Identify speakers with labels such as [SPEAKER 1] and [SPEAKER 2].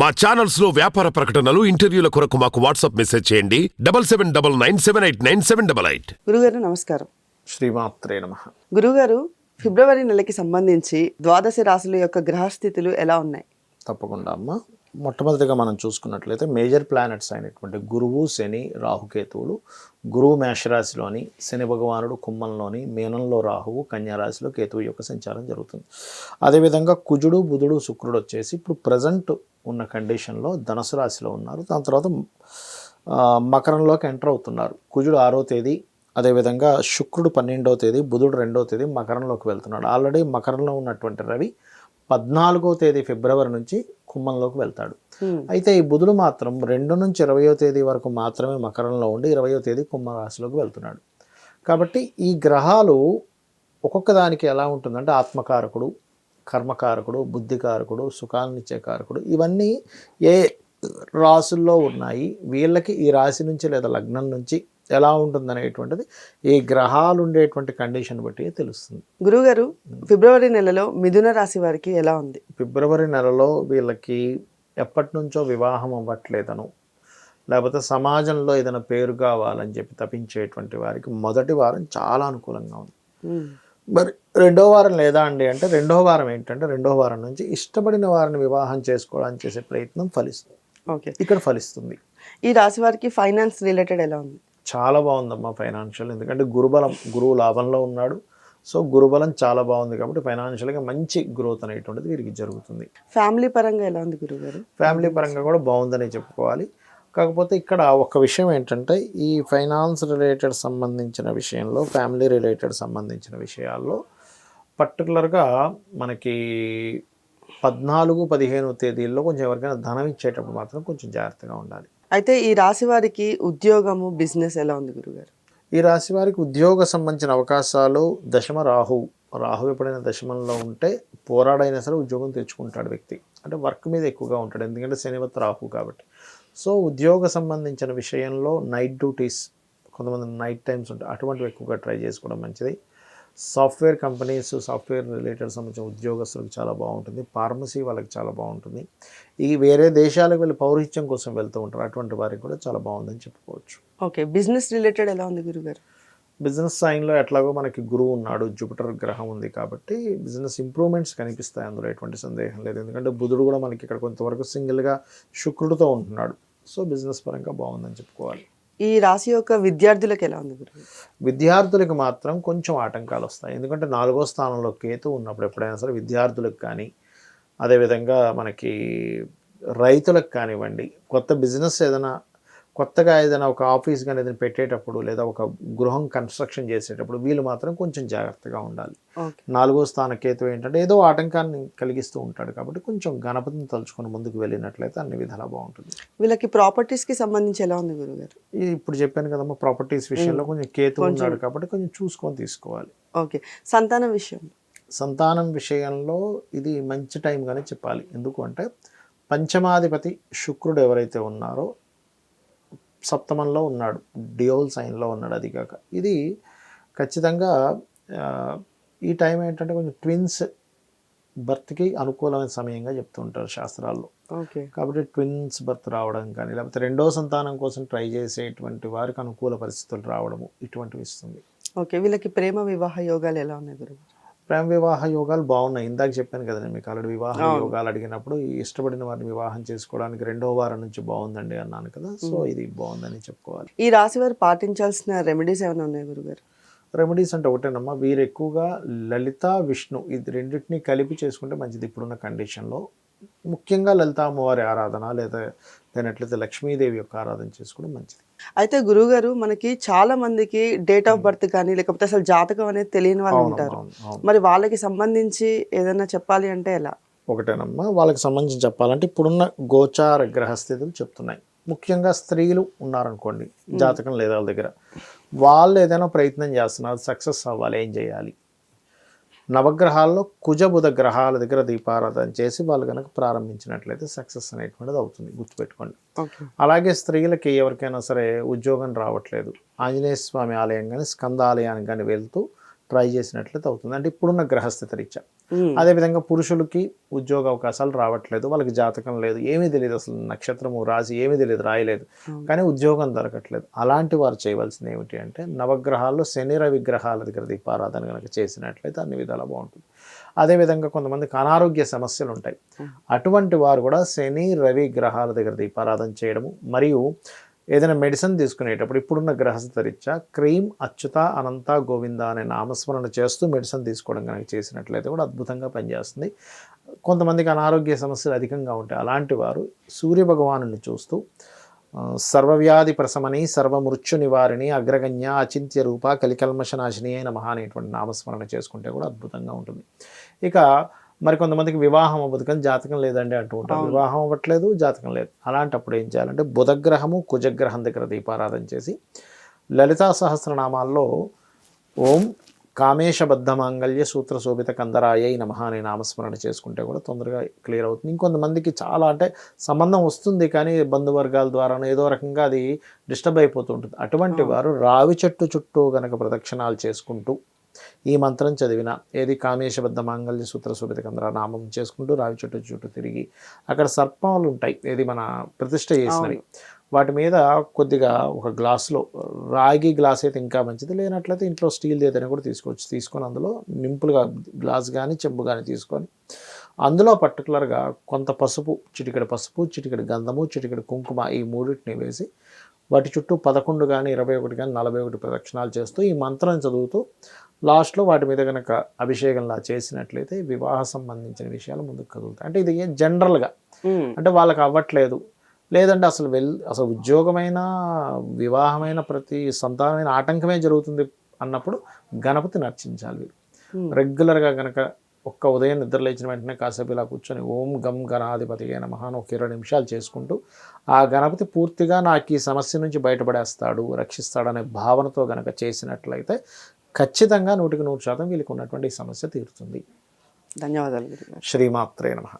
[SPEAKER 1] మా ఛానల్స్ లో వ్యాపార ప్రకటనలు, ఇంటర్వ్యూల కొరకు మాకు వాట్సాప్ మెసేజ్ చేయండి. 7799789788.
[SPEAKER 2] గురుగారు నమస్కారం.
[SPEAKER 3] శ్రీమాత్రే నమః.
[SPEAKER 2] గురుగారు, ఫిబ్రవరి నెలకి సంబంధించి ద్వాదశ రాశుల యొక్క గ్రహస్థితులు ఎలా ఉన్నాయి?
[SPEAKER 3] తప్పకుండా అమ్మ. మొట్టమొదటిగా మనం చూసుకున్నట్లయితే మేజర్ ప్లానెట్స్ అయినటువంటి గురువు, శని, రాహుకేతువులు. గురువు మేషరాశిలోని, శని భగవానుడు కుంభంలోని, మీనంలో రాహువు, కన్యారాశిలో కేతువు యొక్క సంచారం జరుగుతుంది. అదేవిధంగా కుజుడు, బుధుడు, శుక్రుడు వచ్చేసి ఇప్పుడు ప్రజెంట్ ఉన్న కండిషన్లో ధనుసు రాశిలో ఉన్నారు. దాని తర్వాత మకరంలోకి ఎంటర్ అవుతున్నారు. కుజుడు 6వ తేదీ, అదేవిధంగా శుక్రుడు 12వ తేదీ, బుధుడు 2వ తేదీ మకరంలోకి వెళ్తున్నాడు. ఆల్రెడీ మకరంలో ఉన్నటువంటి రవి 14వ తేదీ ఫిబ్రవరి నుంచి కుంభంలోకి వెళ్తాడు. అయితే ఈ బుధుడు మాత్రం 2 నుంచి 20వ తేదీ వరకు మాత్రమే మకరంలో ఉండి 20వ తేదీ కుంభరాశిలోకి వెళ్తున్నాడు. కాబట్టి ఈ గ్రహాలు ఒక్కొక్క దానికి ఎలా ఉంటుందంటే ఆత్మకారకుడు, కర్మకారకుడు, బుద్ధికారకుడు, సుఖాన్నిచ్చే కారకుడు, ఇవన్నీ ఏ రాసుల్లో ఉన్నాయి, వీళ్ళకి ఈ రాశి నుంచి లేదా లగ్నం నుంచి ఎలా ఉంటుందనేటువంటిది ఈ గ్రహాలు ఉండేటువంటి కండిషన్ బట్టి తెలుస్తుంది.
[SPEAKER 2] గురుగారు, ఫిబ్రవరి నెలలో మిథున రాశి వారికి ఎలా ఉంది?
[SPEAKER 3] ఫిబ్రవరి నెలలో వీళ్ళకి ఎప్పటి నుంచో వివాహం అవ్వట్లేదను, లేకపోతే సమాజంలో ఏదైనా పేరు కావాలని చెప్పి తప్పించేటువంటి వారికి మొదటి వారం చాలా అనుకూలంగా ఉంది. మరి రెండో వారం లేదా అండి అంటే, రెండో వారం ఏంటంటే, రెండో వారం నుంచి ఇష్టపడిన వారిని వివాహం చేసుకోవడానికి చేసే ప్రయత్నం ఫలిస్తుంది.
[SPEAKER 2] ఓకే,
[SPEAKER 3] ఇక్కడ ఫలిస్తుంది.
[SPEAKER 2] ఈ రాశి వారికి ఫైనాన్స్ రిలేటెడ్ ఎలా ఉంది?
[SPEAKER 3] చాలా బాగుందమ్మా ఫైనాన్షియల్. ఎందుకంటే గురువు లాభంలో ఉన్నాడు. సో గురుబలం చాలా బాగుంది కాబట్టి ఫైనాన్షియల్గా మంచి గ్రోత్ అనేటువంటిది వీరికి జరుగుతుంది.
[SPEAKER 2] ఫ్యామిలీ పరంగా ఎలా ఉంది గురుగారు?
[SPEAKER 3] ఫ్యామిలీ పరంగా కూడా బాగుందని చెప్పుకోవాలి. కాకపోతే ఇక్కడ ఒక విషయం ఏంటంటే, ఈ ఫైనాన్స్ రిలేటెడ్ సంబంధించిన విషయంలో, ఫ్యామిలీ రిలేటెడ్ సంబంధించిన విషయాల్లో పర్టికులర్గా మనకి 14-15 తేదీల్లో కొంచెం ఎవరికైనా ధనం ఇచ్చేటప్పుడు మాత్రం కొంచెం జాగ్రత్తగా ఉండాలి.
[SPEAKER 2] అయితే ఈ రాశి వారికి ఉద్యోగము, బిజినెస్ ఎలా ఉంది గురుగారు?
[SPEAKER 3] ఈ రాశి వారికి ఉద్యోగ సంబంధించిన అవకాశాలు, దశమ రాహు ఎప్పుడైనా దశమంలో ఉంటే పోరాడైనా సరే ఉద్యోగం తెచ్చుకుంటాడు వ్యక్తి. అంటే వర్క్ మీద ఎక్కువగా ఉంటాడు, ఎందుకంటే శనివత్ రాహు కాబట్టి. సో ఉద్యోగ సంబంధించిన విషయంలో నైట్ డ్యూటీస్, కొంతమంది నైట్ టైమ్స్ ఉంటాయి, అటువంటివి ఎక్కువగా ట్రై చేసుకోవడం మంచిది. సాఫ్ట్వేర్ కంపెనీస్, సాఫ్ట్వేర్ రిలేటెడ్ సంబంధించిన ఉద్యోగస్తులకు చాలా బాగుంటుంది. ఫార్మసీ వాళ్ళకి చాలా బాగుంటుంది. ఈ వేరే దేశాలకు వెళ్ళి పౌరహిత్యం కోసం వెళ్తూ ఉంటారు, అటువంటి వారికి కూడా చాలా బాగుందని చెప్పుకోవచ్చు.
[SPEAKER 2] ఓకే, బిజినెస్ రిలేటెడ్ ఎలా ఉంది గురుగారు?
[SPEAKER 3] బిజినెస్ సైన్లో ఎట్లాగో మనకి గురువు ఉన్నాడు, జూపిటర్ గ్రహం ఉంది కాబట్టి బిజినెస్ ఇంప్రూవ్మెంట్స్ కనిపిస్తాయి, అందులో ఎటువంటి సందేహం లేదు. ఎందుకంటే బుధుడు కూడా మనకి ఇక్కడ కొంతవరకు సింగిల్గా శుక్రుడితో ఉంటున్నాడు. సో బిజినెస్ పరంగా బాగుందని చెప్పుకోవాలి.
[SPEAKER 2] ఈ రాశి యొక్క విద్యార్థులకు ఎలా ఉంది గురుగారు?
[SPEAKER 3] విద్యార్థులకు మాత్రం కొంచెం ఆటంకాలు వస్తాయి. ఎందుకంటే 4వ స్థానంలో కేతు ఉన్నప్పుడు ఎప్పుడైనా సరే విద్యార్థులకు కానీ, అదేవిధంగా మనకి రైతులకు కానివ్వండి, కొత్తగా ఏదైనా ఒక ఆఫీస్ కానీ ఏదైనా పెట్టేటప్పుడు, లేదా ఒక గృహం కన్స్ట్రక్షన్ చేసేటప్పుడు వీళ్ళు మాత్రం కొంచెం జాగ్రత్తగా ఉండాలి. 4వ స్థాన కేతు ఏంటంటే ఏదో ఆటంకాన్ని కలిగిస్తూ ఉంటాడు కాబట్టి కొంచెం గణపతిని తలుచుకొని ముందుకు వెళ్ళినట్లయితే అన్ని విధాలా బాగుంటుంది.
[SPEAKER 2] వీళ్ళకి ప్రాపర్టీస్కి సంబంధించి ఎలా ఉంది గురుగారు?
[SPEAKER 3] ఇప్పుడు చెప్పాను కదమ్మా, ప్రాపర్టీస్ విషయంలో కొంచెం కేతు ఉన్నాడు కాబట్టి కొంచెం చూసుకొని తీసుకోవాలి.
[SPEAKER 2] ఓకే, సంతానం విషయంలో ఇది మంచి టైంగానే చెప్పాలి. ఎందుకు అంటే పంచమాధిపతి శుక్రుడు ఎవరైతే ఉన్నారో సప్తమంలో ఉన్నాడు, డియోల్ సైన్లో ఉన్నాడు. అది కాక ఇది ఖచ్చితంగా ఈ టైం ఏంటంటే కొంచెం ట్విన్స్ బర్త్కి అనుకూలమైన సమయంగా చెప్తూ ఉంటారు శాస్త్రాల్లో. కాబట్టి ట్విన్స్ బర్త్ రావడం కానీ, లేకపోతే రెండో సంతానం కోసం ట్రై చేసేటువంటి వారికి అనుకూల పరిస్థితులు రావడము ఇటువంటివి ఇస్తుంది. ఓకే, వీళ్ళకి ప్రేమ వివాహ యోగాలు ఎలా ఉన్నాయి గురువు?
[SPEAKER 3] ప్రేమ వివాహ యోగాలు బాగున్నాయి. ఇందాక చెప్పాను కదా నేను మీకు ఆల్రెడీ వివాహ యోగాలు అడిగినప్పుడు ఇష్టపడిన వారిని వివాహం చేసుకోవడానికి 2వ వారం నుంచి బాగుందండి అన్నాను కదా. సో ఇది బాగుందని చెప్పుకోవాలి.
[SPEAKER 2] ఈ రాశి వారు పాటించాల్సిన రెమెడీస్ ఏమైనా ఉన్నాయి గురుగారు?
[SPEAKER 3] రెమెడీస్ అంటే ఒకటేనమ్మా, వీరు ఎక్కువగా లలిత, విష్ణు ఇది రెండింటినీ కలిపి చేసుకుంటే మంచిది. ఇప్పుడున్న కండిషన్లో ముఖ్యంగా లలిత అమ్మవారి ఆరాధన, లేనట్లయితే లక్ష్మీదేవి యొక్క ఆరాధన చేసుకోవడం మంచిది.
[SPEAKER 2] అయితే గురుగారు, మనకి చాలా మందికి డేట్ ఆఫ్ బర్త్ కానీ, లేకపోతే అసలు జాతకం అనేది తెలియని వాళ్ళు ఉంటారు. మరి వాళ్ళకి సంబంధించి ఏదైనా చెప్పాలి అంటే ఎలా?
[SPEAKER 3] ఒకటేనమ్మా, వాళ్ళకి సంబంధించి చెప్పాలంటే ఇప్పుడున్న గోచార గ్రహస్థితులు చెప్తున్నాయి. ముఖ్యంగా స్త్రీలు ఉన్నారనుకోండి, జాతకం లేదా వాళ్ళ దగ్గర, వాళ్ళు ఏదైనా ప్రయత్నం చేస్తున్నారు, సక్సెస్ అవ్వాలి, ఏం చేయాలి? నవగ్రహాల్లో కుజ బుధ గ్రహాల దగ్గర దీపారాధన చేసి వాళ్ళు కనుక ప్రారంభించినట్లయితే సక్సెస్ అనేటువంటిది అవుతుంది, గుర్తుపెట్టుకోండి. అలాగే స్త్రీలకి ఎవరికైనా సరే ఉద్యోగం రావట్లేదు, ఆంజనేయ స్వామి ఆలయం కానీ, స్కంద ఆలయానికి కానీ వెళ్తూ
[SPEAKER 2] ట్రై చేసినట్లయితే అవుతుంది. అంటే ఇప్పుడున్న గ్రహస్థితి రీత్యా. అదేవిధంగా పురుషులకి ఉద్యోగ అవకాశాలు రావట్లేదు, వాళ్ళకి జాతకం లేదు, ఏమీ తెలియదు, అసలు నక్షత్రము రాశి ఏమీ తెలియదు, రాయలేదు, కానీ ఉద్యోగం దొరకట్లేదు. అలాంటి వారు చేయవలసింది ఏమిటి అంటే నవగ్రహాల్లో శని రవి గ్రహాల దగ్గర దీపారాధన కనుక చేసినట్లయితే అన్ని విధాలా బాగుంటుంది. అదేవిధంగా కొంతమందికి అనారోగ్య సమస్యలు ఉంటాయి, అటువంటి వారు కూడా శని రవి గ్రహాల దగ్గర దీపారాధన చేయడము, మరియు ఏదైనా మెడిసిన్ తీసుకునేటప్పుడు ఇప్పుడున్న గ్రహస్థితి రీత్యా క్రీం అచ్యుత అనంత గోవింద అనే నామస్మరణ చేస్తూ మెడిసిన్ తీసుకోవడం కనుక చేసినట్లయితే కూడా అద్భుతంగా పనిచేస్తుంది. కొంతమందికి అనారోగ్య సమస్యలు అధికంగా ఉంటాయి, అలాంటి వారు సూర్య భగవాను చూస్తూ సర్వవ్యాధి ప్రశమని సర్వమృత్యు నివారిణి అగ్రగణ్య అచింత్య రూప కలికల్మషనాశిని అయిన అనేటువంటి నామస్మరణ చేసుకుంటే కూడా అద్భుతంగా ఉంటుంది. ఇక మరి కొంతమందికి వివాహం అవ్వదు, కానీ జాతకం లేదండి అంటూ ఉంటారు, వివాహం అవ్వట్లేదు, జాతకం లేదు. అలాంటప్పుడు ఏం చేయాలంటే బుధగ్రహము కుజగ్రహం దగ్గర దీపారాధన చేసి లలితా సహస్రనామాల్లో ఓం కామేశబద్ధ మాంగళ్య సూత్ర శోభిత కందరాయ నమః అనే నామస్మరణ చేసుకుంటే కూడా తొందరగా క్లియర్ అవుతుంది. ఇంకొంతమందికి చాలా అంటే సంబంధం వస్తుంది, కానీ బంధువర్గాల ద్వారా ఏదో రకంగా అది డిస్టర్బ్ అయిపోతుంటుంది. అటువంటి వారు రావి చెట్టు చుట్టూ గనక ప్రదక్షిణాలు చేసుకుంటూ ఈ మంత్రం చదివిన, ఏది కామేశబద్ధ మాంగళ్య సూత్ర శోభిత కందర నామం చేసుకుంటూ రావి చెట్టు చుట్టూ తిరిగి అక్కడ సర్పాలు ఉంటాయి, ఏది మన ప్రతిష్ఠ చేసినవి, వాటి మీద కొద్దిగా ఒక గ్లాసులో, రాగి గ్లాస్ అయితే ఇంకా మంచిది, లేనట్లయితే ఇంట్లో స్టీల్ ఏదైనా కూడా తీసుకోవచ్చు, తీసుకొని అందులో నింపులుగా గ్లాస్ కానీ చెంబు కానీ తీసుకొని అందులో పర్టికులర్గా కొంత పసుపు, చిటికెడు పసుపు, చిటికెడు గంధము, చిటికెడు కుంకుమ, ఈ మూడింటిని వేసి వాటి చుట్టూ 11 కానీ 21 కానీ 41 ప్రదక్షిణాలు చేస్తూ ఈ మంత్రం చదువుతూ లాస్ట్లో వాటి మీద కనుక అభిషేకంలా చేసినట్లయితే వివాహ సంబంధించిన విషయాలు ముందుకు కదులుతాయి. అంటే ఇది జనరల్గా అంటే వాళ్ళకి అవ్వట్లేదు, లేదంటే అసలు ఉద్యోగమైన వివాహమైన ప్రతి సంతానమైన ఆటంకమే జరుగుతుంది అన్నప్పుడు గణపతిని అర్చించాలి. వీరు రెగ్యులర్గా కనుక ఒక్క ఉదయం నిద్రలేచిన వెంటనే కాసేపు ఇలా కూర్చొని ఓం గం గణాధిపతి అయిన మహాన్ ఒక 20 నిమిషాలు చేసుకుంటూ ఆ గణపతి పూర్తిగా నాకు ఈ సమస్య నుంచి బయటపడేస్తాడు, రక్షిస్తాడనే భావనతో గనక చేసినట్లయితే ఖచ్చితంగా 100% వీళ్ళకి ఉన్నటువంటి ఈ సమస్య తీరుతుంది.
[SPEAKER 4] ధన్యవాదాలు గురుగారు.
[SPEAKER 2] శ్రీమాత్రే నమః.